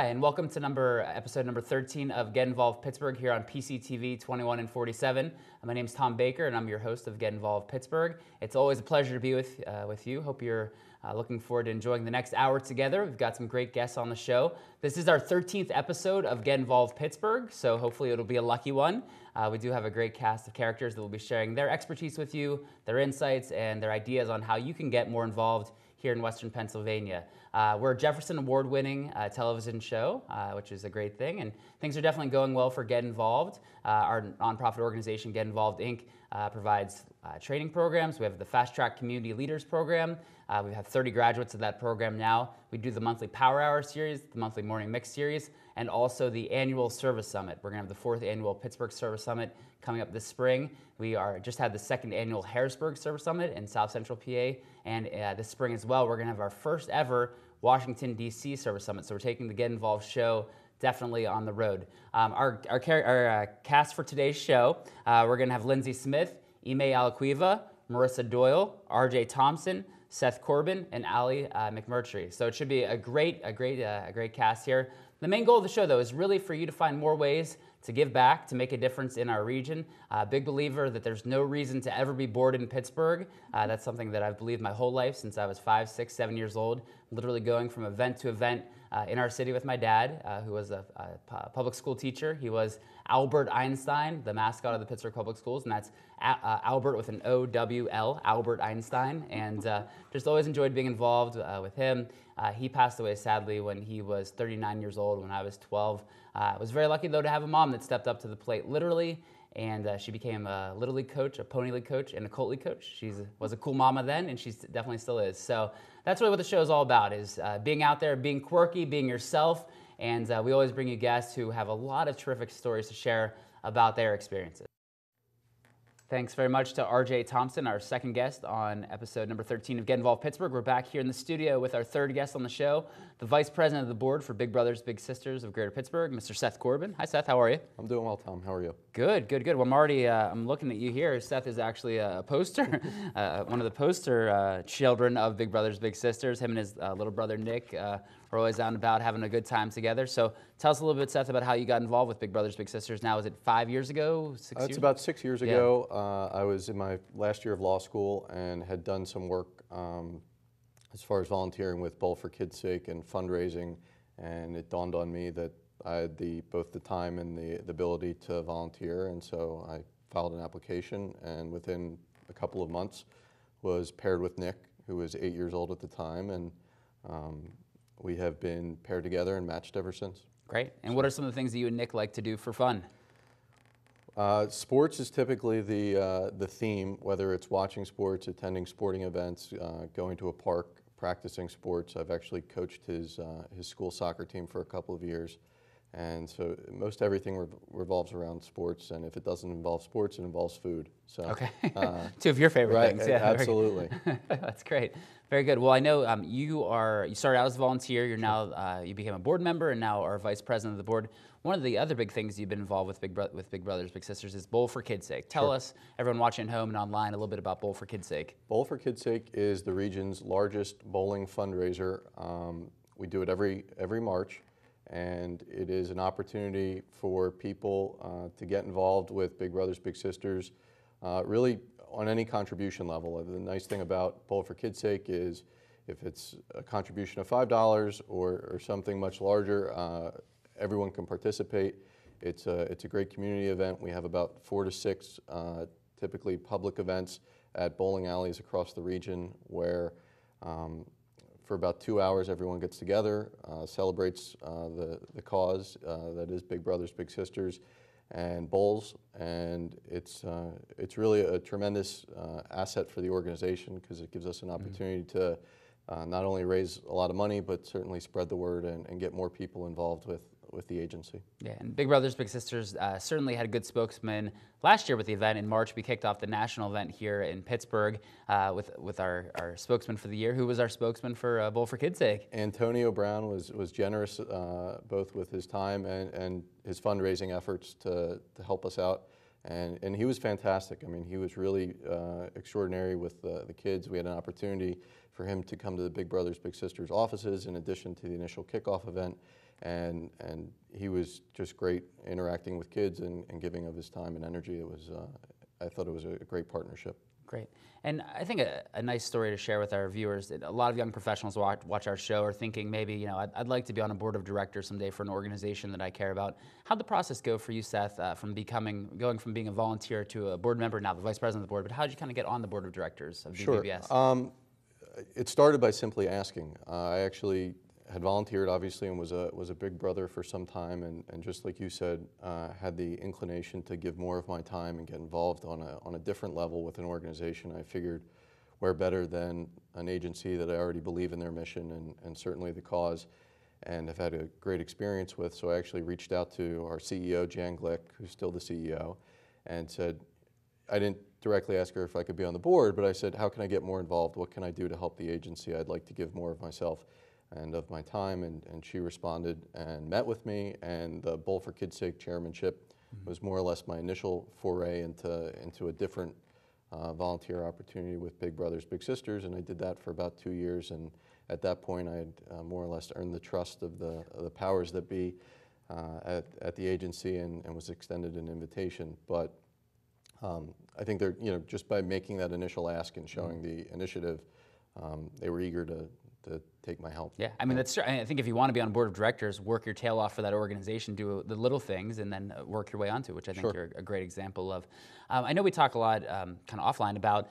Hi, and welcome to episode number 13 of Get Involved Pittsburgh here on PCTV21 and 47. My name is Tom Baker, and I'm your host of Get Involved Pittsburgh. It's always a pleasure to be with you. Hope you're looking forward to enjoying the next hour together. We've got some great guests on the show. This is our 13th episode of Get Involved Pittsburgh, so hopefully it'll be a lucky one. We do have a great cast of characters that will be sharing their expertise with you, their insights, and their ideas on how you can get more involved here in Western Pennsylvania. We're a Jefferson Award-winning television show, which is a great thing, and things are definitely going well for Get Involved. Our nonprofit organization, Get Involved, Inc., provides training programs. We have the Fast Track Community Leaders Program. We have 30 graduates of that program now. We do the monthly Power Hour series, the monthly Morning Mix series, and also the annual Service Summit. We're going to have the 4th annual Pittsburgh Service Summit coming up this spring. We just had the 2nd annual Harrisburg Service Summit in South Central PA, and this spring as well, we're going to have our first ever Washington, D.C. Service Summit. So we're taking the Get Involved show definitely on the road. Our cast for today's show, we're going to have Lindsay Smith, Ime Alaquiva, Marissa Doyle, R.J. Thompson, Seth Corbin, and Ali McMurtry. So it should be a great cast here. The main goal of the show, though, is really for you to find more ways to give back, to make a difference in our region. Big believer that there's no reason to ever be bored in Pittsburgh. That's something that I've believed my whole life since I was 5, 6, 7 years old, literally going from event to event in our city with my dad, who was a public school teacher. He was Albert Einstein, the mascot of the Pittsburgh Public Schools, and that's Albert with an O-W-L, Albert Einstein, and just always enjoyed being involved with him. He passed away, sadly, when he was 39 years old, when I was 12. I was very lucky, though, to have a mom that stepped up to the plate, literally, and she became a Little League coach, a Pony League coach, and a Colt League coach. She was a cool mama then, and she definitely still is. So that's really what the show is all about, is being out there, being quirky, being yourself, and we always bring you guests who have a lot of terrific stories to share about their experiences. Thanks very much to R.J. Thompson, our second guest on episode number 13 of Get Involved Pittsburgh. We're back here in the studio with our third guest on the show, the Vice President of the Board for Big Brothers Big Sisters of Greater Pittsburgh, Mr. Seth Corbin. Hi, Seth. How are you? I'm doing well, Tom. How are you? Good, good, good. Well, I'm looking at you here. Seth is actually a poster, one of the poster children of Big Brothers Big Sisters. Him and his little brother, Nick, are always out and about having a good time together. So tell us a little bit, Seth, about how you got involved with Big Brothers Big Sisters. Now, is it 5 years ago, 6 years? It's about 6 years ago. I was in my last year of law school and had done some work as far as volunteering with Bowl for Kids' Sake and fundraising, and it dawned on me that I had both the time and the ability to volunteer, and so I filed an application, and within a couple of months was paired with Nick, who was 8 years old at the time, and we have been paired together and matched ever since. Great. And what are some of the things that you and Nick like to do for fun? Sports is typically the theme, whether it's watching sports, attending sporting events, going to a park, practicing sports. I've actually coached his school soccer team for a couple of years. And so most everything revolves around sports, and if it doesn't involve sports, it involves food. So, okay, two of your favorite things. Yeah, absolutely. That's great. Very good. Well, I know you started out as a volunteer. You're now you became a board member, and now are vice president of the board. One of the other big things you've been involved with Big Brothers Big Sisters is Bowl for Kids' Sake. Tell us, everyone watching at home and online, a little bit about Bowl for Kids' Sake. Bowl for Kids' Sake is the region's largest bowling fundraiser. We do it every March. And it is an opportunity for people to get involved with Big Brothers Big Sisters, really on any contribution level. The nice thing about Bowl for Kids' Sake is if it's a contribution of $5 or something much larger, everyone can participate. It's a great community event. We have about 4 to 6 typically public events at bowling alleys across the region where for about 2 hours, everyone gets together, celebrates the cause that is Big Brothers Big Sisters, and bowls. And it's really a tremendous asset for the organization because it gives us an opportunity to not only raise a lot of money, but certainly spread the word and get more people involved with the agency. Yeah, and Big Brothers Big Sisters certainly had a good spokesman last year with the event. In March, we kicked off the national event here in Pittsburgh with our spokesman for the year. Who was our spokesman for Bowl for Kids' Sake? Antonio Brown was generous both with his time and his fundraising efforts to help us out. And he was fantastic. I mean, he was really extraordinary with the kids. We had an opportunity for him to come to the Big Brothers Big Sisters offices in addition to the initial kickoff event. and he was just great interacting with kids and giving of his time and energy. It was, I thought it was a great partnership. Great. And I think a nice story to share with our viewers, a lot of young professionals watch our show are thinking maybe, you know, I'd like to be on a board of directors someday for an organization that I care about. How'd the process go for you, Seth, going from being a volunteer to a board member, now the vice president of the board, but how'd you kind of get on the board of directors of BBBS? Sure. It started by simply asking. I actually had volunteered, obviously, and was a big brother for some time, and just like you said, had the inclination to give more of my time and get involved on a different level with an organization. I figured where better than an agency that I already believe in their mission and certainly the cause, and have had a great experience with. So I actually reached out to our CEO, Jan Glick, who's still the CEO, and said, I didn't directly ask her if I could be on the board, but I said, how can I get more involved? What can I do to help the agency? I'd like to give more of myself and of my time, and she responded and met with me, and the Bowl for Kids' Sake chairmanship was more or less my initial foray into a different volunteer opportunity with Big Brothers Big Sisters, and I did that for about 2 years, and at that point I had more or less earned the trust of the powers that be at the agency, and was extended an invitation. But I think they're, you know, just by making that initial ask and showing the initiative, they were eager to take my help. Yeah, I mean, that's true. I think if you want to be on a board of directors, work your tail off for that organization, do the little things, and then work your way onto it, which I think you're a great example of. I know we talk a lot kind of offline about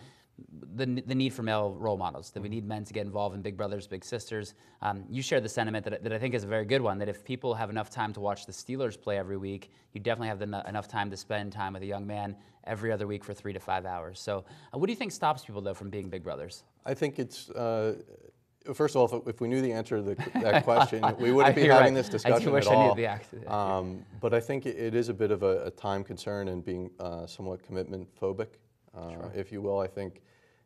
the need for male role models, that we need men to get involved in Big Brothers, Big Sisters. You share the sentiment that I think is a very good one, that if people have enough time to watch the Steelers play every week, you definitely have enough time to spend time with a young man every other week for 3 to 5 hours. So what do you think stops people, though, from being Big Brothers? I think it's, first of all, if we knew the answer to that question, we wouldn't be having this discussion I wish at I all. knew the answer. But I think it is a bit of a time concern and being somewhat commitment phobic, if you will. I think,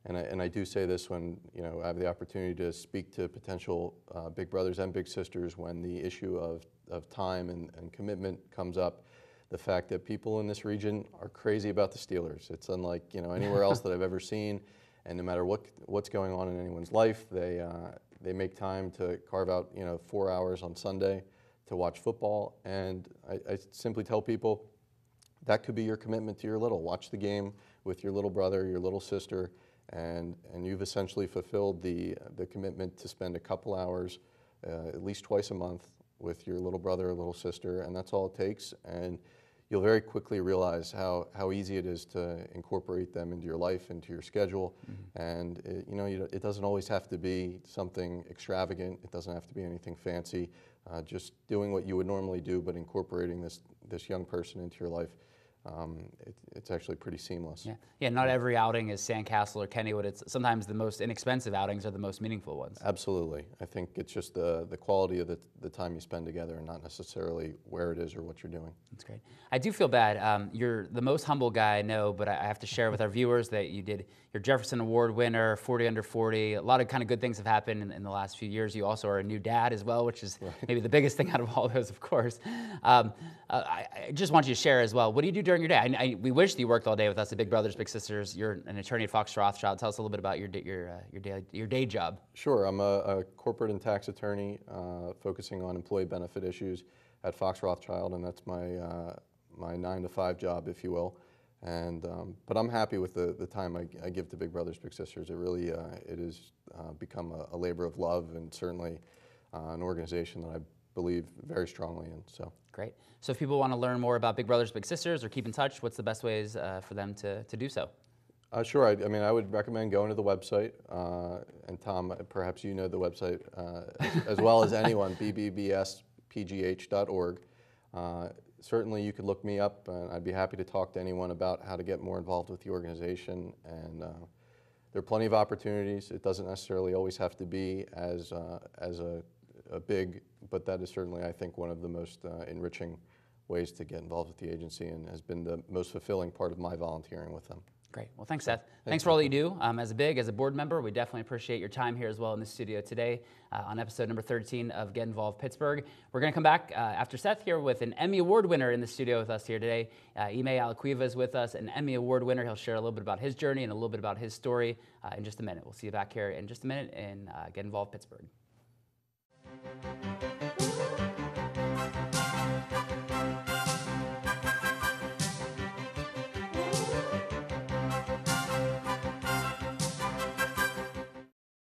and I do say this when, you know, I have the opportunity to speak to potential Big Brothers and Big Sisters, when the issue of time and commitment comes up. The fact that people in this region are crazy about the Steelers. It's unlike, you know, anywhere else that I've ever seen. And no matter what's going on in anyone's life, they make time to carve out, you know, 4 hours on Sunday to watch football. And I simply tell people that could be your commitment to your little. Watch the game with your little brother, your little sister, and you've essentially fulfilled the commitment to spend a couple hours at least twice a month with your little brother or little sister, and that's all it takes. And you'll very quickly realize how easy it is to incorporate them into your life, into your schedule. And it doesn't always have to be something extravagant. It doesn't have to be anything fancy. Just doing what you would normally do, but incorporating this young person into your life. It's actually pretty seamless. Yeah. Not every outing is Sandcastle or Kennywood. It's sometimes the most inexpensive outings are the most meaningful ones. Absolutely. I think it's just the quality of the time you spend together, and not necessarily where it is or what you're doing. That's great. I do feel bad. You're the most humble guy I know, but I have to share with our viewers that you did your Jefferson Award winner, 40 under 40. A lot of kind of good things have happened in the last few years. You also are a new dad as well, which is maybe the biggest thing out of all those, of course. I just want you to share as well. What do you do during your day? We wish that you worked all day with us at Big Brothers Big Sisters. You're an attorney at Fox Rothschild. Tell us a little bit about your day job. Sure. I'm a corporate and tax attorney focusing on employee benefit issues at Fox Rothschild, and that's my 9 to 5 job, if you will. And but I'm happy with the time I give to Big Brothers Big Sisters. It really it has become a labor of love, and certainly an organization that I believe very strongly in. So great. So if people want to learn more about Big Brothers Big Sisters or keep in touch, what's the best ways for them to do so? Sure. I mean, I would recommend going to the website. And Tom, perhaps you know the website as well as anyone, BBBSPGH.org. Certainly you could look me up, and I'd be happy to talk to anyone about how to get more involved with the organization. And there are plenty of opportunities. It doesn't necessarily always have to be as a big, but that is certainly, I think, one of the most enriching ways to get involved with the agency, and has been the most fulfilling part of my volunteering with them. Great. Well, thanks, Seth. Thanks for all that you do. As a board member, we definitely appreciate your time here as well in the studio today on episode number 13 of Get Involved Pittsburgh. We're going to come back after Seth here with an Emmy Award winner in the studio with us here today. Ime Alaquiva is with us, an Emmy Award winner. He'll share a little bit about his journey and a little bit about his story in just a minute. We'll see you back here in just a minute in Get Involved Pittsburgh.